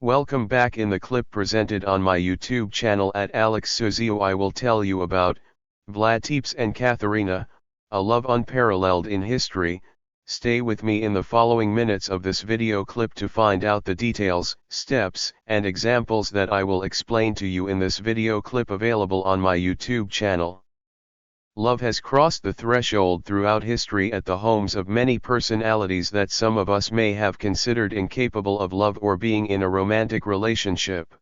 Welcome back. In the clip presented on my YouTube channel at Alex Suzio, I will tell you about Vlad Țepeș and Katharina, a love unparalleled in history. Stay with me in the following minutes of this video clip to find out the details, steps, and examples that I will explain to you in this video clip available on my YouTube channel. Love has crossed the threshold throughout history at the homes of many personalities that some of us may have considered incapable of love or being in a romantic relationship.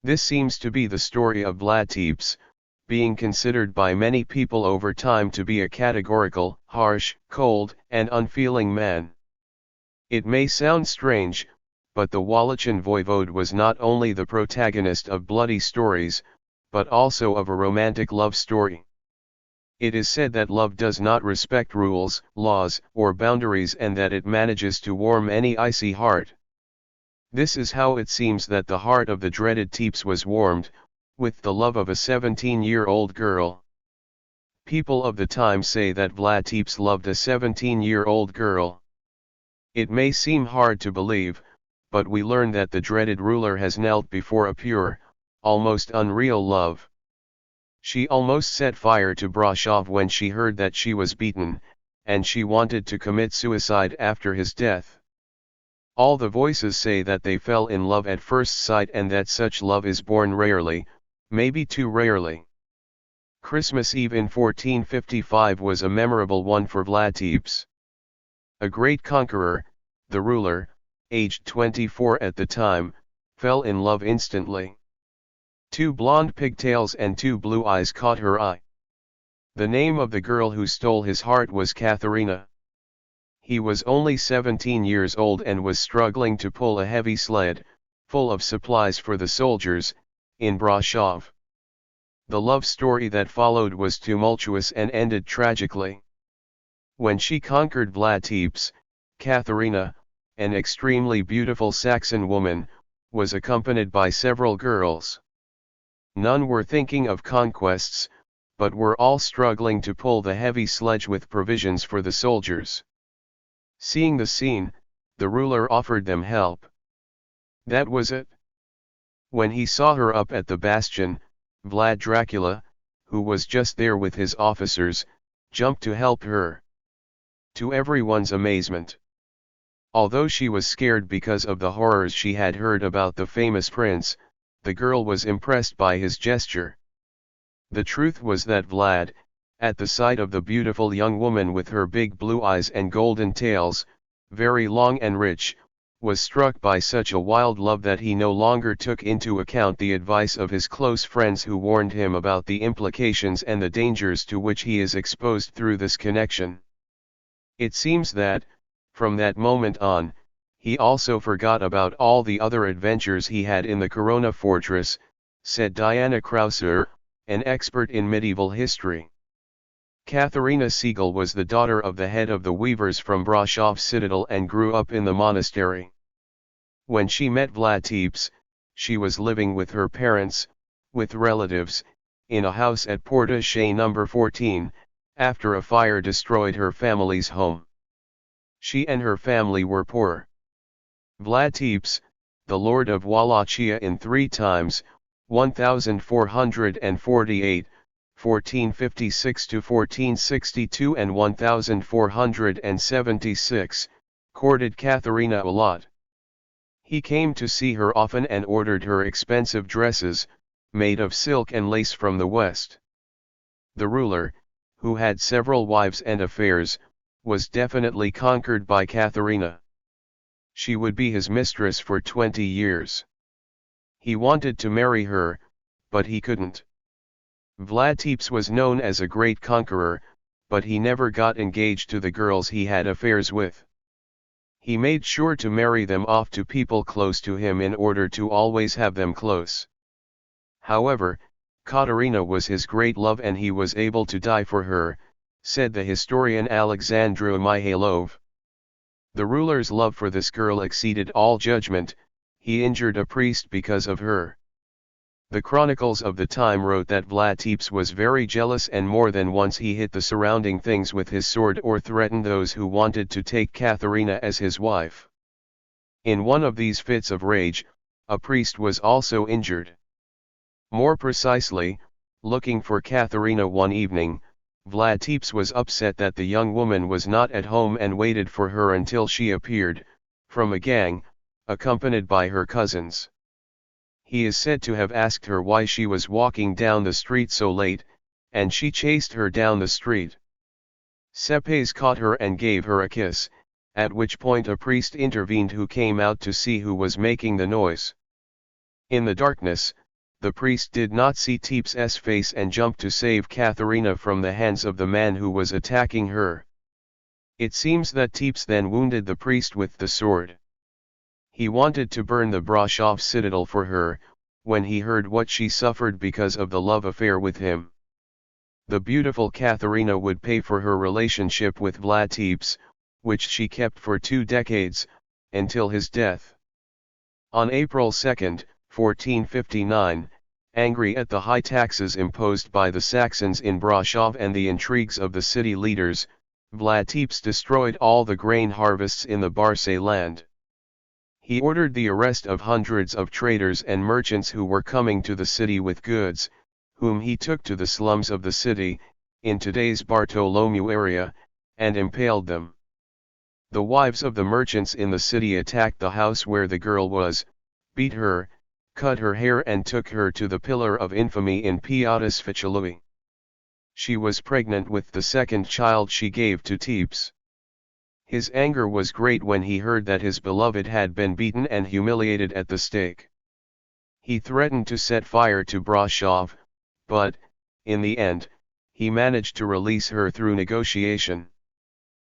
This seems to be the story of Vlad Țepeș, being considered by many people over time to be a categorical, harsh, cold, and unfeeling man. It may sound strange, but the Wallachian voivode was not only the protagonist of bloody stories, but also of a romantic love story. It is said that love does not respect rules, laws, or boundaries, and that it manages to warm any icy heart. This is how it seems that the heart of the dreaded Țepeș was warmed, with the love of a 17-year-old girl. People of the time say that Vlad Țepeș loved a 17-year-old girl. It may seem hard to believe, but we learn that the dreaded ruler has knelt before a pure, almost unreal love. She almost set fire to Brașov when she heard that she was beaten, and she wanted to commit suicide after his death. All the voices say that they fell in love at first sight and that such love is born rarely, maybe too rarely. Christmas Eve in 1455 was a memorable one for Vlad Țepeș. A great conqueror, the ruler, aged 24 at the time, fell in love instantly. Two blonde pigtails and two blue eyes caught her eye. The name of the girl who stole his heart was Catherina. He was only 17 years old and was struggling to pull a heavy sled, full of supplies for the soldiers, in Brașov. The love story that followed was tumultuous and ended tragically. When she conquered Vlad Țepeș, Catherina, an extremely beautiful Saxon woman, was accompanied by several girls. None were thinking of conquests, but were all struggling to pull the heavy sledge with provisions for the soldiers. Seeing the scene, the ruler offered them help. That was it. When he saw her up at the bastion, Vlad Dracula, who was just there with his officers, jumped to help her. To everyone's amazement. Although she was scared because of the horrors she had heard about the famous prince, the girl was impressed by his gesture. The truth was that Vlad, at the sight of the beautiful young woman with her big blue eyes and golden tails, very long and rich, was struck by such a wild love that he no longer took into account the advice of his close friends who warned him about the implications and the dangers to which he is exposed through this connection. It seems that, from that moment on, he also forgot about all the other adventures he had in the Corona fortress, said Diana Krauser, an expert in medieval history. Catherina Siegel was the daughter of the head of the weavers from Brașov citadel and grew up in the monastery. When she met Vlad Țepeș, she was living with her parents, with relatives, in a house at Portaș number 14, after a fire destroyed her family's home. She and her family were poor. Vlad Țepeș, the lord of Wallachia in 3 times, 1448, 1456 to 1462 and 1476, courted Catherina a lot. He came to see her often and ordered her expensive dresses, made of silk and lace from the West. The ruler, who had several wives and affairs, was definitely conquered by Catherina. She would be his mistress for 20 years. He wanted to marry her, but he couldn't. Vlad Țepeș was known as a great conqueror, but he never got engaged to the girls he had affairs with. He made sure to marry them off to people close to him in order to always have them close. However, Catherina was his great love and he was able to die for her, said the historian Alexandru Mihailov. The ruler's love for this girl exceeded all judgment. He injured a priest because of her. The chronicles of the time wrote that Vlad Țepeș was very jealous and more than once he hit the surrounding things with his sword or threatened those who wanted to take Catherina as his wife. In one of these fits of rage, a priest was also injured. More precisely, looking for Catherina one evening, Vlad Țepeș was upset that the young woman was not at home and waited for her until she appeared, from a gang, accompanied by her cousins. He is said to have asked her why she was walking down the street so late, and she chased her down the street. Țepeș caught her and gave her a kiss, at which point a priest intervened who came out to see who was making the noise. In the darkness, the priest did not see Țepeș's face and jumped to save Catherina from the hands of the man who was attacking her. It seems that Țepeș then wounded the priest with the sword. He wanted to burn the Brașov citadel for her, when he heard what she suffered because of the love affair with him. The beautiful Catherina would pay for her relationship with Vlad Țepeș, which she kept for 2 decades, until his death. On April 2, 1459, angry at the high taxes imposed by the Saxons in Brașov and the intrigues of the city leaders, Vlad Țepeș destroyed all the grain harvests in the Barse land. He ordered the arrest of hundreds of traders and merchants who were coming to the city with goods, whom he took to the slums of the city, in today's Bartolomew area, and impaled them. The wives of the merchants in the city attacked the house where the girl was, beat her, cut her hair and took her to the pillar of infamy in Piața Sfecului. She was pregnant with the second child she gave to Țepeș. His anger was great when he heard that his beloved had been beaten and humiliated at the stake. He threatened to set fire to Brașov, but, in the end, he managed to release her through negotiation.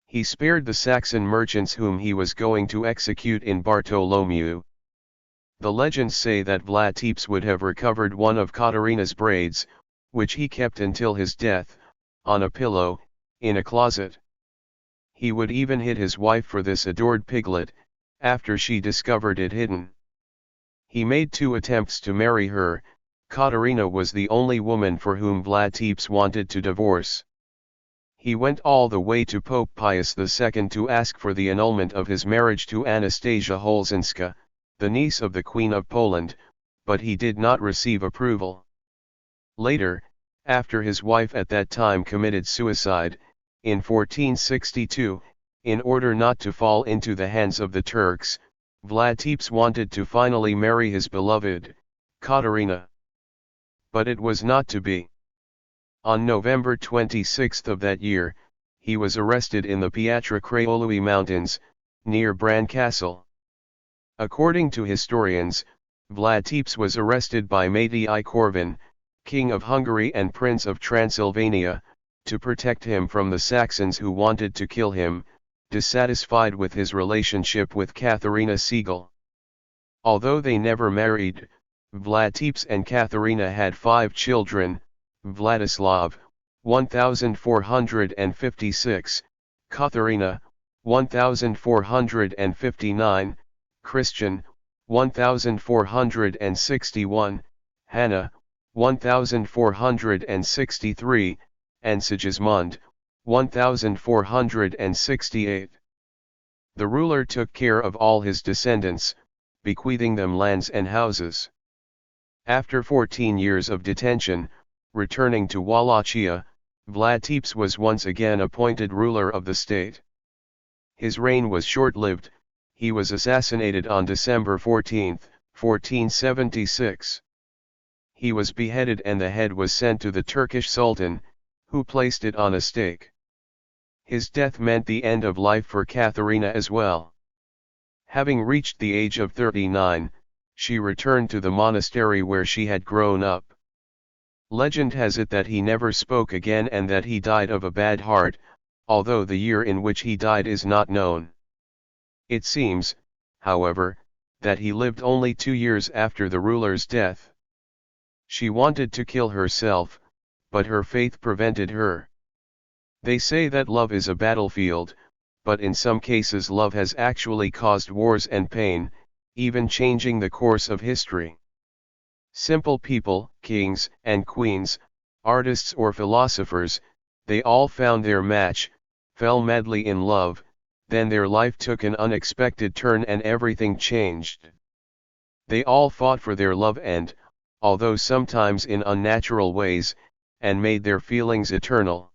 He spared the Saxon merchants whom he was going to execute in Bartolomew. The legends say that Vlad Țepeș would have recovered one of Catherina's braids, which he kept until his death, on a pillow, in a closet. He would even hit his wife for this adored piglet, after she discovered it hidden. He made 2 attempts to marry her. Catherina was the only woman for whom Vlad Țepeș wanted to divorce. He went all the way to Pope Pius II to ask for the annulment of his marriage to Anastasia Holzinska, the niece of the Queen of Poland, but he did not receive approval. Later, after his wife at that time committed suicide, in 1462, in order not to fall into the hands of the Turks, Vlad Țepeș wanted to finally marry his beloved, Catherina. But it was not to be. On November 26 of that year, he was arrested in the Piatra Craiului Mountains, near Bran Castle. According to historians, Vlad Țepeș was arrested by Máté Corvin, King of Hungary and Prince of Transylvania, to protect him from the Saxons who wanted to kill him, dissatisfied with his relationship with Catherina Siegel. Although they never married, Vlad Țepeș and Catherina had 5 children: Vladislav, 1456, Catherina, 1459, Christian, 1461, Hannah, 1463, and Sigismund, 1468. The ruler took care of all his descendants, bequeathing them lands and houses. After 14 years of detention, returning to Wallachia, Vlad Țepeș was once again appointed ruler of the state. His reign was short-lived. He was assassinated on December 14, 1476. He was beheaded and the head was sent to the Turkish Sultan, who placed it on a stake. His death meant the end of life for Catherina as well. Having reached the age of 39, she returned to the monastery where she had grown up. Legend has it that he never spoke again and that he died of a bad heart, although the year in which he died is not known. It seems, however, that he lived only 2 years after the ruler's death. She wanted to kill herself, but her faith prevented her. They say that love is a battlefield, but in some cases love has actually caused wars and pain, even changing the course of history. Simple people, kings and queens, artists or philosophers, they all found their match, fell madly in love, then their life took an unexpected turn and everything changed. They all fought for their love and, although sometimes in unnatural ways, and made their feelings eternal.